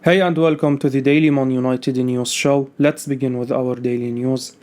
Hey and welcome to the Daily Man United News Show. Let's begin with our daily news.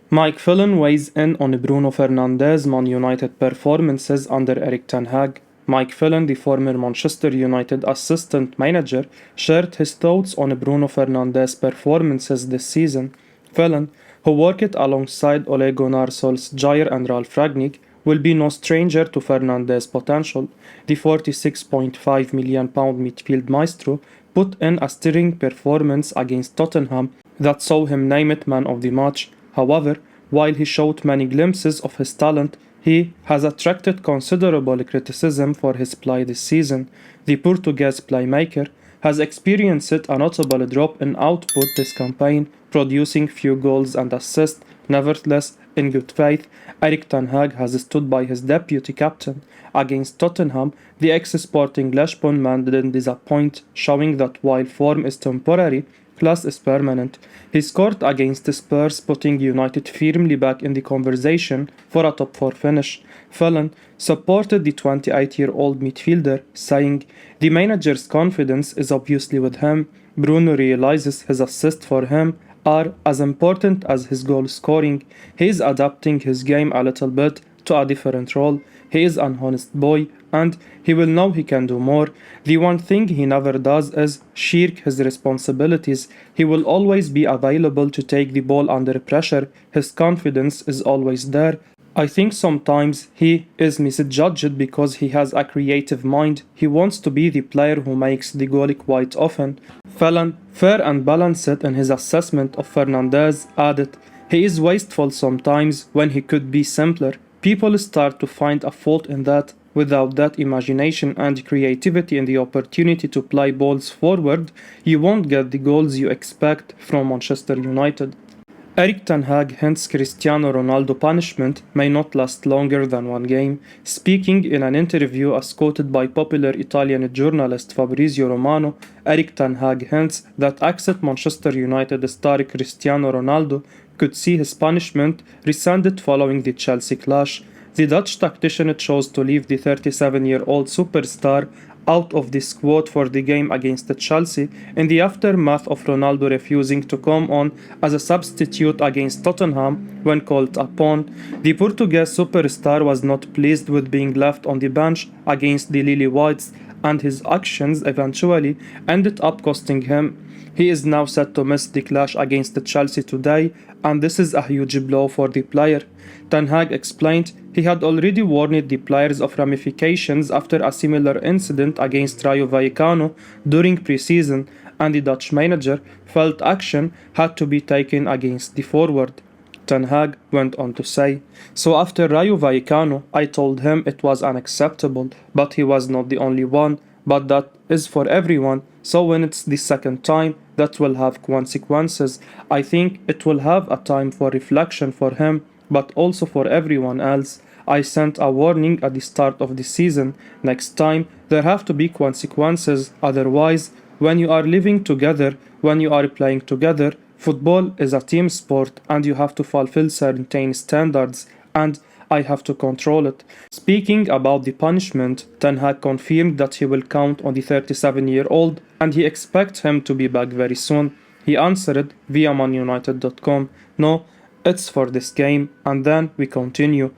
Phelan weighs in on Bruno Fernandes Man United performances under Erik ten Hag. Phelan, the former Manchester United assistant manager, shared his thoughts on Bruno Fernandes' performances this season. Phelan, who worked alongside Ole Gunnar Solskjaer and Ralf Rangnick, will be no stranger to Fernandes' potential. The £46.5 million midfield maestro put in a stirring performance against Tottenham that saw him named man of the match. However, while he showed many glimpses of his talent, he has attracted considerable criticism for his play this season. The Portuguese playmaker has experienced a notable drop in output this campaign, producing few goals and assists. Nevertheless, in good faith, Erik ten Hag has stood by his deputy captain. Against Tottenham, the ex-Sporting Lisbon man didn't disappoint, showing that while form is temporary, class is permanent. He scored against Spurs, putting United firmly back in the conversation for a top 4 finish. Phelan supported the 28-year-old midfielder, saying, "The manager's confidence is obviously with him. Bruno realizes his assists for him are as important as his goal scoring. He is adapting his game a little bit to a different role. He is an honest boy and he will know he can do more. The one thing he never does is shirk his responsibilities. He will always be available to take the ball under pressure. His confidence is always there. I think sometimes he is misjudged because he has a creative mind. He wants to be the player who makes the goal quite often." Phelan, fair and balanced in his assessment of Fernandes, added, "He is wasteful sometimes when he could be simpler. People start to find a fault in that. Without that imagination and creativity and the opportunity to play balls forward, you won't get the goals you expect from Manchester United." Erik ten Hag hints Cristiano Ronaldo punishment may not last longer than one game. Speaking in an interview as quoted by popular Italian journalist Fabrizio Romano, Erik ten Hag hints that ex-Manchester United star Cristiano Ronaldo could see his punishment rescinded following the Chelsea clash. The Dutch tactician chose to leave the 37-year-old superstar out of the squad for the game against Chelsea in the aftermath of Ronaldo refusing to come on as a substitute against Tottenham when called upon. The Portuguese superstar was not pleased with being left on the bench against the Lily Whites, and his actions eventually ended up costing him. He is now set to miss the clash against Chelsea today, and this is a huge blow for the player. Ten Hag explained he had already warned the players of ramifications after a similar incident against Rayo Vallecano during pre-season, and the Dutch manager felt action had to be taken against the forward. Ten Hag went on to say, "So after Rayo Vallecano, I told him it was unacceptable, but he was not the only one, but that is for everyone. So when it's the second time, that will have consequences. I think it will have a time for reflection for him, but also for everyone else. I sent a warning at the start of the season. Next time, there have to be consequences. Otherwise, when you are living together, when you are playing together, football is a team sport and you have to fulfill certain standards, and I have to control it." Speaking about the punishment, Ten Hag confirmed that he will count on the 37-year-old and he expects him to be back very soon. He answered via manunited.com, "No, it's for this game, and then we continue.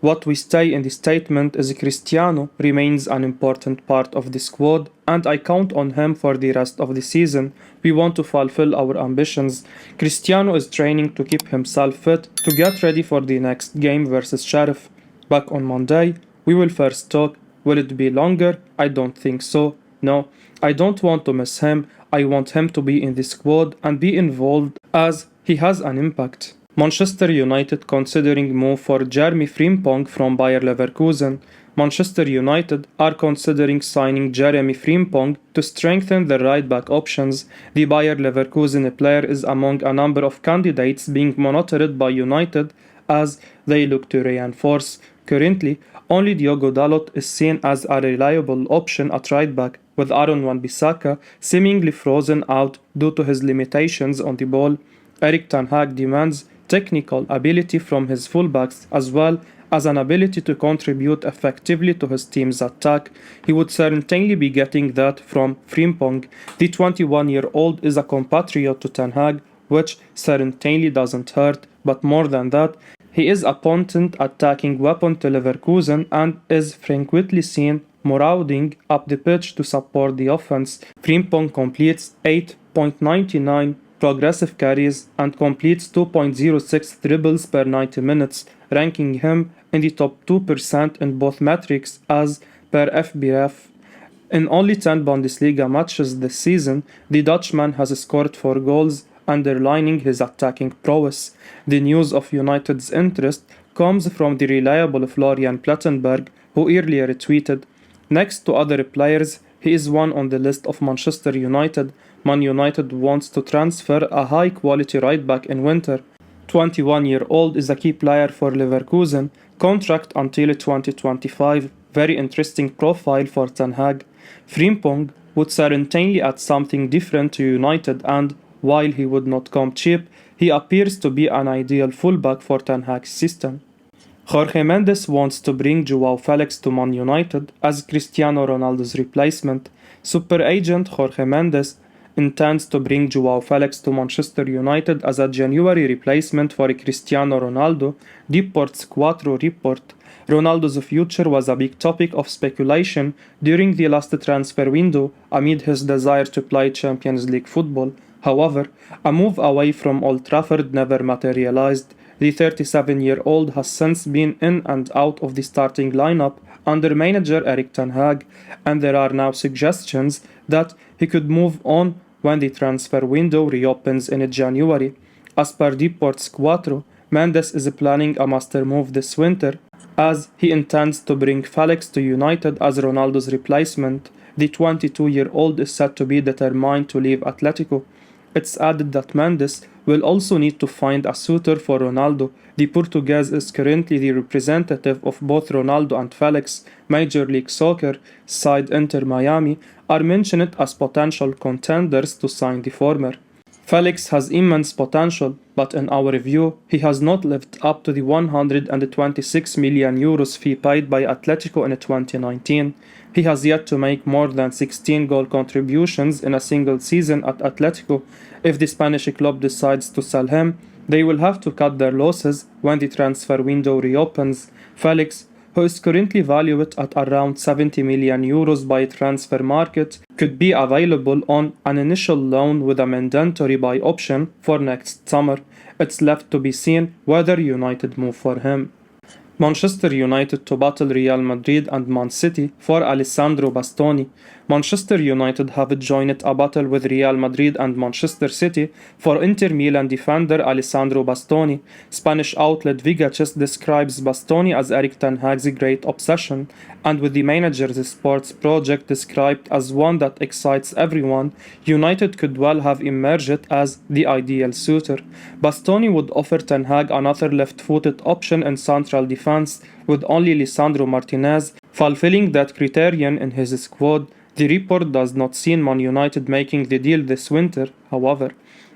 What we say in the statement is Cristiano remains an important part of the squad and I count on him for the rest of the season. We want to fulfill our ambitions. Cristiano is training to keep himself fit to get ready for the next game versus Sheriff. Back on Monday, we will first talk. Will it be longer? I don't think so. No, I don't want to miss him. I want him to be in the squad and be involved as he has an impact." Manchester United considering move for Jeremy Frimpong from Bayer Leverkusen. Manchester United are considering signing Jeremy Frimpong to strengthen their right-back options. The Bayer Leverkusen player is among a number of candidates being monitored by United as they look to reinforce. Currently, only Diogo Dalot is seen as a reliable option at right-back, with Aaron Wan-Bissaka seemingly frozen out due to his limitations on the ball. Erik ten Hag demands technical ability from his fullbacks as well as an ability to contribute effectively to his team's attack. He would certainly be getting that from Frimpong. The 21-year-old is a compatriot to Ten Hag, which certainly doesn't hurt, but more than that, he is a potent attacking weapon to Leverkusen and is frequently seen marauding up the pitch to support the offense. Frimpong completes 8.99 progressive carries and completes 2.06 dribbles per 90 minutes, ranking him in the top 2% in both metrics as per FBF. In only 10 Bundesliga matches this season, the Dutchman has scored 4 goals, underlining his attacking prowess. The news of United's interest comes from the reliable Florian Plettenberg, who earlier tweeted, "Next to other players, he is one on the list of Manchester United. Man United wants to transfer a high-quality right-back in winter. 21-year-old is a key player for Leverkusen, contract until 2025. Very interesting profile for Ten Hag." Frimpong would certainly add something different to United, and while he would not come cheap, he appears to be an ideal fullback for Ten Hag's system. Jorge Mendes wants to bring Joao Felix to Man United as Cristiano Ronaldo's replacement. Super agent Jorge Mendes intends to bring Joao Felix to Manchester United as a January replacement for Cristiano Ronaldo, Deportes 4 report. Ronaldo's future was a big topic of speculation during the last transfer window amid his desire to play Champions League football. However, a move away from Old Trafford never materialized. The 37-year-old has since been in and out of the starting lineup under manager Erik ten Hag, and there are now suggestions that he could move on when the transfer window reopens in January. As per Deportes 4, Mendes is planning a master move this winter, as he intends to bring Felix to United as Ronaldo's replacement. The 22-year-old is said to be determined to leave Atletico. It's added that Mendes will also need to find a suitor for Ronaldo. The Portuguese is currently the representative of both Ronaldo and Felix. Major League Soccer side Inter Miami are mentioned as potential contenders to sign the former. Felix has immense potential, but in our view, he has not lived up to the 126 million euros fee paid by Atletico in 2019. He has yet to make more than 16 goal contributions in a single season at Atletico. If the Spanish club decides to sell him, they will have to cut their losses when the transfer window reopens. Felix, who is currently valued at around 70 million euros by transfer market, could be available on an initial loan with a mandatory buy option for next summer. It's left to be seen whether United move for him. Manchester United to battle Real Madrid and Man City for Alessandro Bastoni. Manchester United have joined a battle with Real Madrid and Manchester City for Inter Milan defender Alessandro Bastoni. Spanish outlet Vigaches describes Bastoni as Erik ten Hag's great obsession, and with the manager's sports project described as one that excites everyone, United could well have emerged as the ideal suitor. Bastoni would offer Ten Hag another left-footed option in central defense, with only Lisandro Martinez fulfilling that criterion in his squad. The report does not see Man United making the deal this winter, however.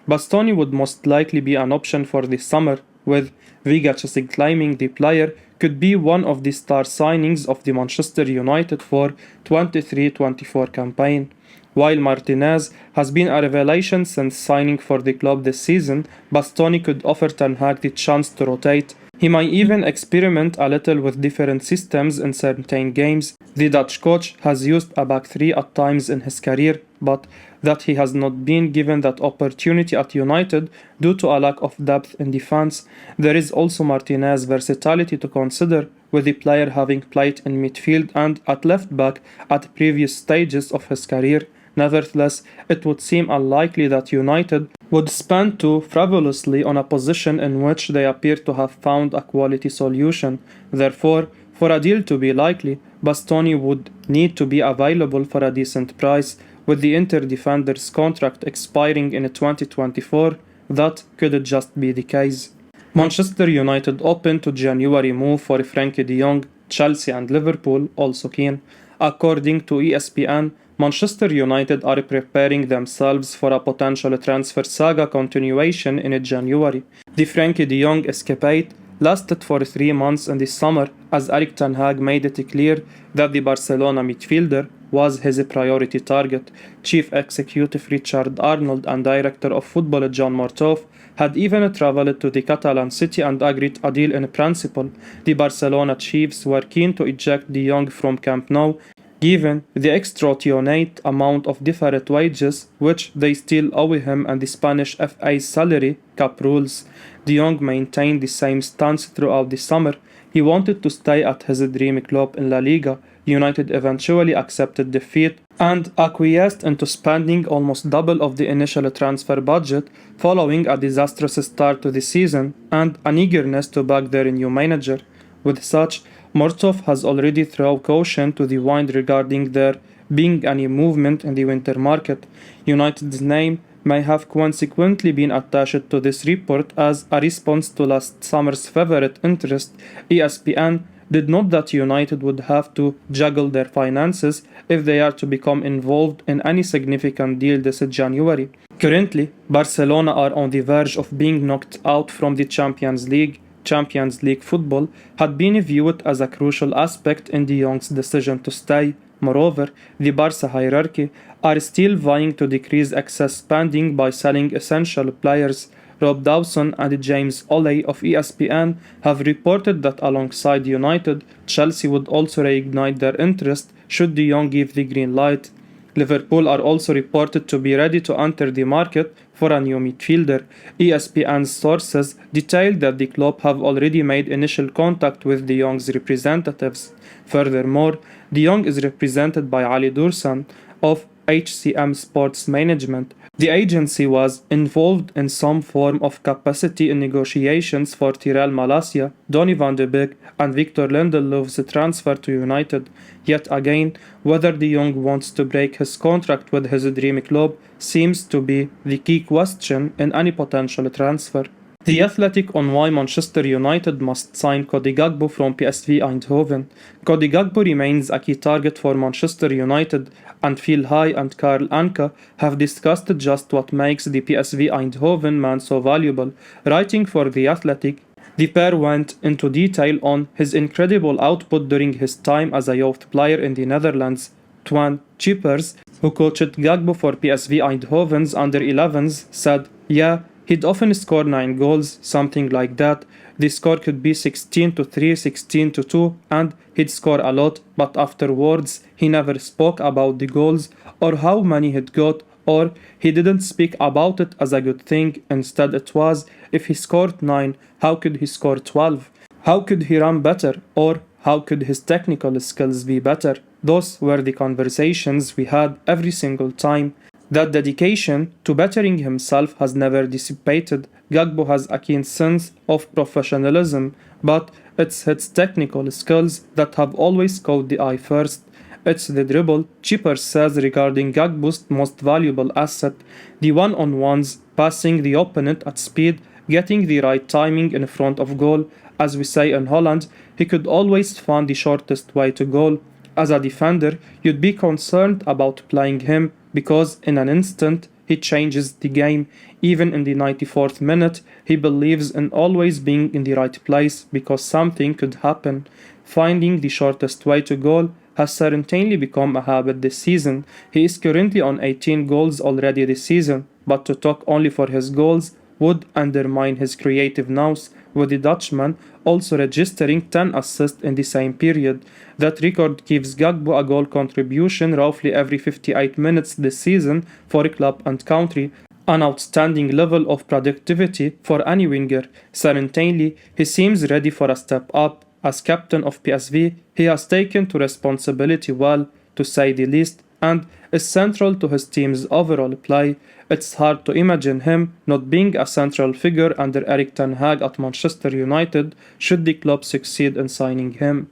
Bastoni would most likely be an option for this summer, with Vigaches claiming the player could be one of the star signings of the Manchester United for 23-24 campaign. While Martinez has been a revelation since signing for the club this season, Bastoni could offer Ten Hag the chance to rotate. He might even experiment a little with different systems in certain games. The Dutch coach has used a back three at times in his career, but that he has not been given that opportunity at United due to a lack of depth in defense. There is also Martinez's versatility to consider, with the player having played in midfield and at left back at previous stages of his career. Nevertheless, it would seem unlikely that United would spend too frivolously on a position in which they appear to have found a quality solution. Therefore, for a deal to be likely, Bastoni would need to be available for a decent price. With the Inter defender's contract expiring in 2024, that could just be the case. Manchester United open to January move for Frenkie de Jong. Chelsea and Liverpool also keen. According to ESPN, Manchester United are preparing themselves for a potential transfer saga continuation in January. The Frenkie de Jong escapade lasted for 3 months in the summer as Erik ten Hag made it clear that the Barcelona midfielder was his priority target. Chief Executive Richard Arnold and Director of Football John Mortov had even traveled to the Catalan city and agreed a deal in principle. The Barcelona chiefs were keen to eject de Jong from Camp Nou, given the extortionate amount of deferred wages which they still owe him and the Spanish FA's salary cap rules. De Jong maintained the same stance throughout the summer. He wanted to stay at his dream club in La Liga. United eventually accepted defeat and acquiesced into spending almost double of the initial transfer budget following a disastrous start to the season and an eagerness to back their new manager. With such, Mortov has already thrown caution to the wind regarding there being any movement in the winter market. United's name may have consequently been attached to this report as a response to last summer's favorite interest. ESPN did note that United would have to juggle their finances if they are to become involved in any significant deal this January. Currently, Barcelona are on the verge of being knocked out from the Champions League. Champions League football had been viewed as a crucial aspect in de Jong's decision to stay. Moreover, the Barca hierarchy are still vying to decrease excess spending by selling essential players. Rob Dawson and James Oley of ESPN have reported that alongside United, Chelsea would also reignite their interest should de Jong give the green light. Liverpool are also reported to be ready to enter the market for a new midfielder. ESPN's sources detailed that the club have already made initial contact with de Jong's representatives. Furthermore, de Jong is represented by Ali Dursan of HCM Sports Management. The agency was involved in some form of capacity in negotiations for Tyrell Malacia, Donny van de Beek and Victor Lindelof's transfer to United. Yet again, whether de Jong wants to break his contract with his dream club seems to be the key question in any potential transfer. The Athletic on why Manchester United must sign Cody Gakpo from PSV Eindhoven. Cody Gakpo remains a key target for Manchester United, and Phil High and Karl Anka have discussed just what makes the PSV Eindhoven man so valuable. Writing for The Athletic, the pair went into detail on his incredible output during his time as a youth player in the Netherlands. Twan Chippers, who coached Gakpo for PSV Eindhoven's under-11s, said, "Yeah, he'd often score 9 goals, something like that. The score could be 16-3, 16-2, and he'd score a lot, but afterwards he never spoke about the goals or how many he'd got, or he didn't speak about it as a good thing. Instead it was, if he scored 9, how could he score 12? How could he run better? Or how could his technical skills be better?" Those were the conversations we had every single time. That dedication to bettering himself has never dissipated. Gakpo has a keen sense of professionalism, but it's his technical skills that have always caught the eye first. It's the dribble, Chipper says regarding Gakpo's most valuable asset, the one-on-ones, passing the opponent at speed, getting the right timing in front of goal. As we say in Holland, he could always find the shortest way to goal. As a defender, you'd be concerned about playing him because in an instant he changes the game. Even in the 94th minute, he believes in always being in the right place because something could happen. Finding the shortest way to goal has certainly become a habit this season. He is currently on 18 goals already this season, but to talk only for his goals would undermine his creative nous, with the Dutchman also registering 10 assists in the same period. That record gives Gakpo a goal contribution roughly every 58 minutes this season for club and country, an outstanding level of productivity for any winger. Certainly, he seems ready for a step up. As captain of PSV, he has taken to responsibility well, to say the least, and is central to his team's overall play. It's hard to imagine him not being a central figure under Erik ten Hag at Manchester United should the club succeed in signing him.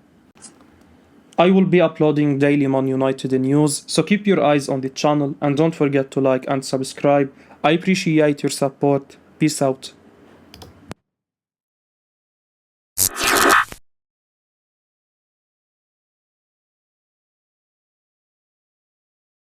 I will be uploading daily Man United news, so keep your eyes on the channel and don't forget to like and subscribe. I appreciate your support. Peace out.